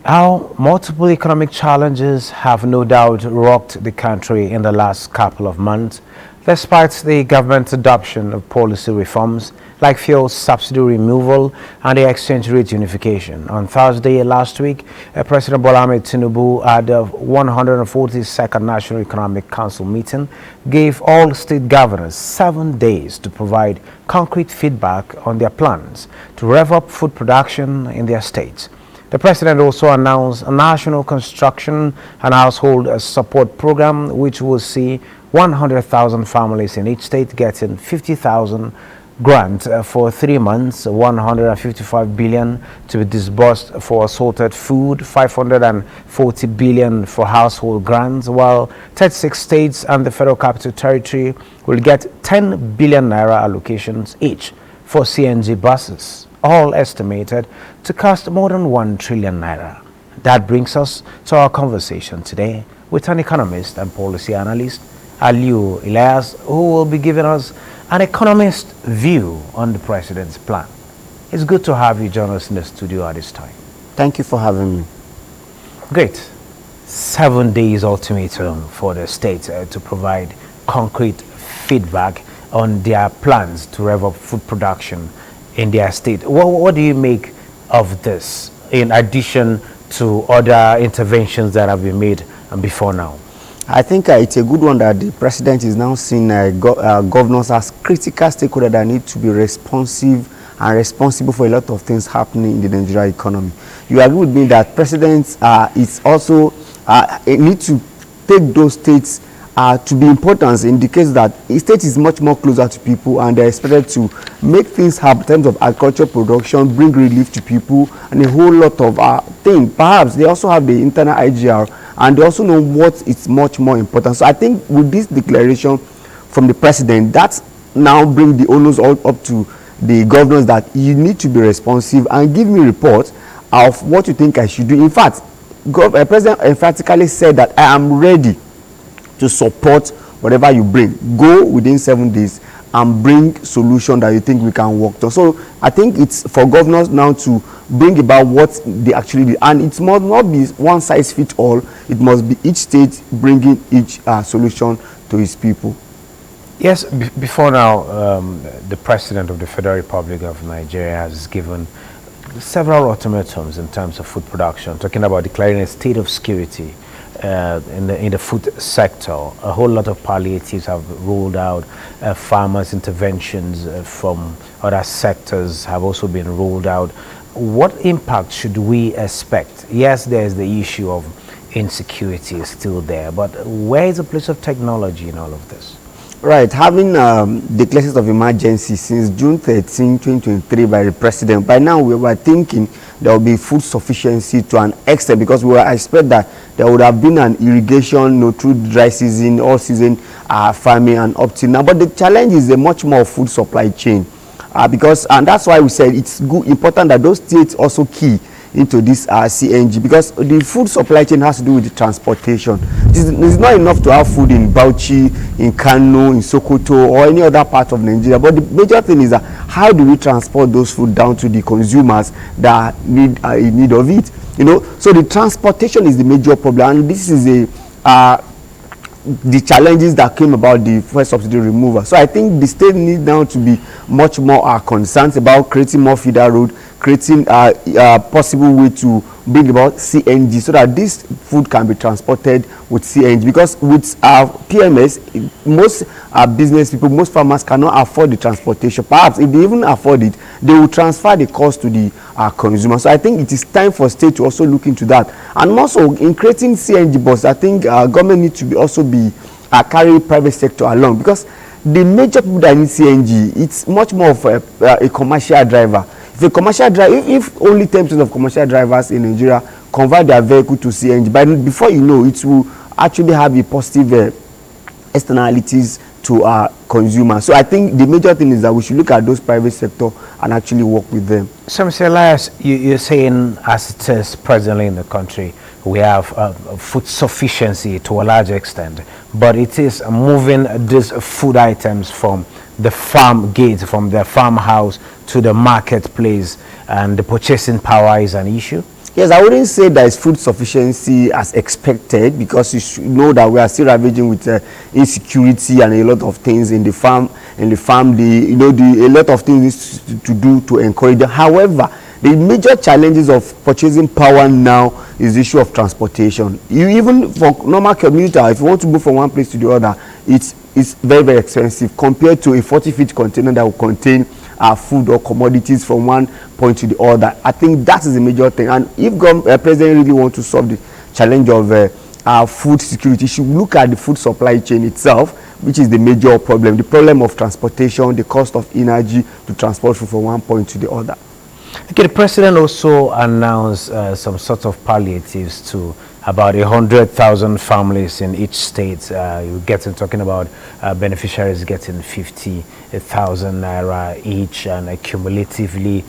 How multiple economic challenges have no doubt rocked the country in the last couple of months, despite the government's adoption of policy reforms like fuel subsidy removal and the exchange rate unification. On Thursday last week, President Bola Ahmed Tinubu at the 142nd National Economic Council meeting gave all state governors 7 days to provide concrete feedback on their plans to rev up food production in their states. The president also announced a national construction and household support program which will see 100,000 families in each state getting 50,000 grant for 3 months, 155 billion to be disbursed for assorted food, 540 billion for household grants, while 36 states and the Federal Capital Territory will get 10 billion naira allocations each for CNG buses, all estimated to cost more than 1 trillion naira. That brings us to our conversation today with an economist and policy analyst, Aliyu, Ilias, who will be giving us an economist view on the president's plan. It's good to have you join us in the studio at this time. Thank you for having me. Great. 7 days ultimatum for the states to provide concrete feedback on their plans to rev up food production in their state. What do you make of this in addition to other interventions that have been made before now? I think it's a good one that the president is now seeing governors as critical stakeholders that need to be responsive and responsible for a lot of things happening in the Nigerian economy. You agree with me that presidents is also need to take those states to be important, indicates that a state is much more closer to people and they're expected to make things happen in terms of agriculture production, bring relief to people, and a whole lot of things. Perhaps they also have the internal IGR and they also know what is much more important. So I think with this declaration from the president, that's now bring the onus all up to the governors that you need to be responsive and give me reports of what you think I should do. In fact, President emphatically said that I am ready to support whatever you bring. Go within 7 days and bring solution that you think we can work to. So I think it's for governors now to bring about what they actually do, and it must not be one size fits all. It must be each state bringing each solution to its people. Yes, before now, the president of the Federal Republic of Nigeria has given several ultimatums in terms of food production, talking about declaring a state of security in the food sector. A whole lot of palliatives have rolled out. Farmers' interventions from other sectors have also been rolled out. What impact should we expect? Yes, there's the issue of insecurity is still there, but where is the place of technology in all of this? Right, having declarations of emergency since June 13, 2023 by the president, by now we were thinking there will be food sufficiency to an extent, because we were expect that there would have been an irrigation through dry season, all season farming and up till now. But the challenge is a much more food supply chain, and that's why we said it's important that those states also key into this CNG, because the food supply chain has to do with the transportation. It's not enough to have food in Bauchi, in Kano, in Sokoto, or any other part of Nigeria. But the major thing is that how do we transport those food down to the consumers that need in need of it? You know, so the transportation is the major problem, and this is the challenges that came about the first subsidy removal. So I think the state needs now to be much more concerned about creating more feeder road, creating a possible way to bring about CNG so that this food can be transported with CNG, because with PMS, most business people, most farmers cannot afford the transportation. Perhaps if they even afford it, they will transfer the cost to the consumer. So I think it is time for state to also look into that. And also in creating CNG buses, I think government needs to be also be carry private sector along, because the major people that need CNG, it's much more of a commercial driver. If a commercial driver, if only 10% of commercial drivers in Nigeria convert their vehicle to CNG, but before you know, it will actually have a positive externalities to our consumers. So I think the major thing is that we should look at those private sector and actually work with them. So, Mr. Elias, you're saying as it is presently in the country, we have food sufficiency to a large extent, but it is moving these food items from the farm gate, from the farmhouse to the marketplace, and the purchasing power is an issue? Yes, I wouldn't say there is food sufficiency as expected, because you should know that we are still ravaging with insecurity and a lot of things in the farm. A lot of things to do to encourage them. However, the major challenges of purchasing power now is the issue of transportation. You even for normal commuter, if you want to move from one place to the other, it's very, very expensive compared to a 40-feet container that will contain food or commodities from one point to the other. I think that is a major thing. And if president really want to solve the challenge of food security, he should look at the food supply chain itself, which is the major problem. The problem of transportation, the cost of energy to transport food from one point to the other. Okay, the president also announced some sort of palliatives to about 100,000 families in each state. You're talking about beneficiaries getting 50,000 naira each, and cumulatively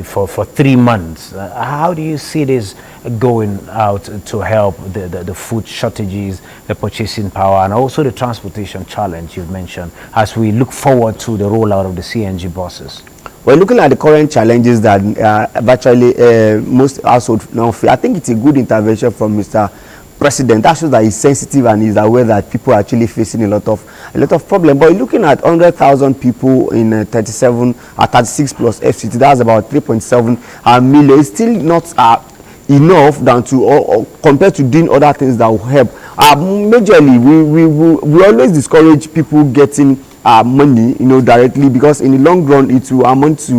for 3 months. How do you see this going out to help the food shortages, the purchasing power, and also the transportation challenge you've mentioned, as we look forward to the rollout of the CNG buses? Well, looking at the current challenges that virtually most households now face, I think it's a good intervention from Mr. President. That shows that he's sensitive and he's aware that people are actually facing a lot of problem. But looking at 100,000 people in 36 plus FCT, that's about 3.7 million. It's still not enough than to or compared to doing other things that will help. Majorly, we always discourage people getting money, directly, because in the long run it won't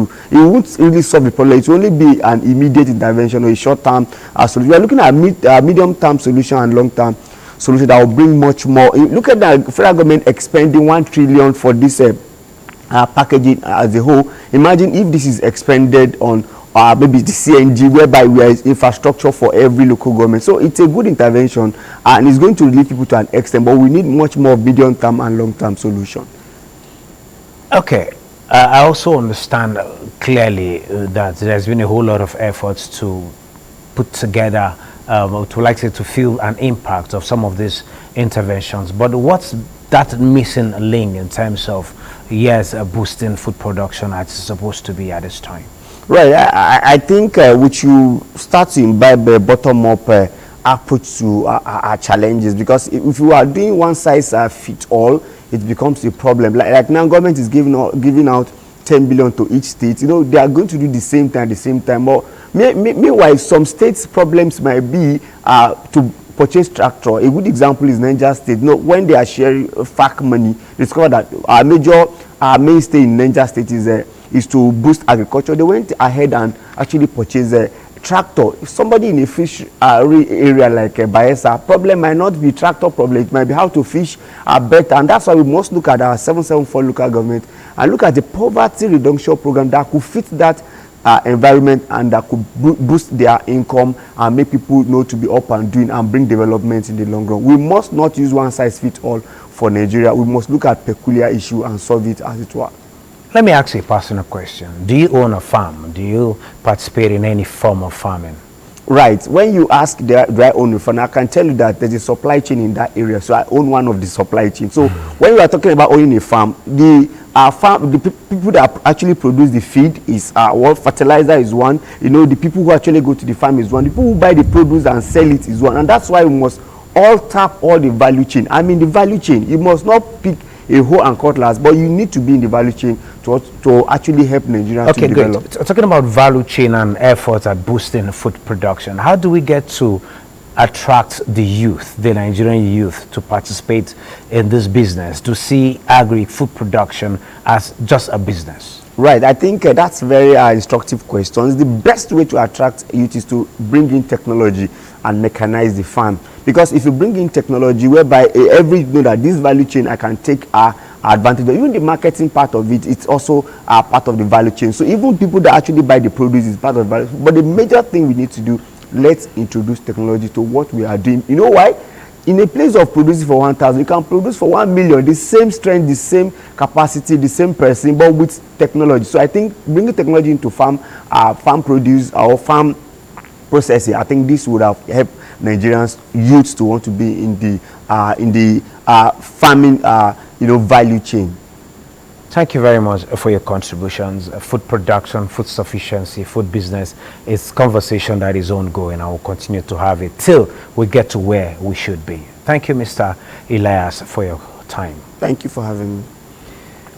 really solve the problem. It will only be an immediate intervention or a short-term solution. We are looking at medium-term solution and long-term solution that will bring much more. Look at the federal government expending 1 trillion for this packaging as a whole. Imagine if this is expended on maybe the CNG, whereby we are infrastructure for every local government. So it's a good intervention, and it's going to relieve people to an extent, but we need much more medium-term and long-term solution. Okay, I also understand clearly that there's been a whole lot of efforts to put together, to feel an impact of some of these interventions. But what's that missing link in terms of, boosting food production as it's supposed to be at this time? Right, I think we should start to imbibe a bottom-up approach to our challenges, because if you are doing one size fit all, it becomes a problem. Like now, government is giving out 10 billion to each state. They are going to do the same thing at the same time. But meanwhile, some states' problems might be to purchase tractor. A good example is Niger State. When they are sharing FAC money, discover that our mainstay in Niger State is to boost agriculture. They went ahead and actually purchased a tractor. If somebody in a fish area like Bayelsa, problem might not be tractor problem, it might be how to fish better. And that's why we must look at our 774 local government and look at the poverty reduction program that could fit that environment and that could boost their income and make people know to be up and doing and bring development in the long run. We must not use one size fits all for Nigeria. We must look at peculiar issue and solve it as it were. Let me ask you a personal question. Do you own a farm? Do you participate in any form of farming? Right. When you ask, do I own a farm, I can tell you that there's a supply chain in that area. So I own one of the supply chain. So when we are talking about owning a farm, the people that actually produce the feed is fertilizer is one. The people who actually go to the farm is one. The people who buy the produce and sell it is one. And that's why we must all tap all the value chain. I mean, the value chain. You must not pick a hoe and cutlass, but you need to be in the value chain to actually help Nigeria to develop. Great. Talking about value chain and efforts at boosting food production, how do we get to attract the youth, the Nigerian youth, to participate in this business, to see agri-food production as just a business? Right, I think that's very instructive questions. The best way to attract youth is to bring in technology and mechanize the farm. Because if you bring in technology whereby know that this value chain I can take advantage of, even the marketing part of it, it's also part of the value chain. So even people that actually buy the produce is part of the value. But the major thing we need to do, let's introduce technology to what we are doing. You know why? In a place of producing for 1,000, you can produce for 1 million, the same strength, the same capacity, the same person, but with technology. So I think bringing technology into farm produce or farm processing, I think this would have helped Nigerians youths to want to be in the farming value chain. Thank you very much for your contributions. Food production, food sufficiency, food business is conversation that is ongoing. I will continue to have it till we get to where we should be. Thank you, Mr. Ilias, for your time. Thank you for having me.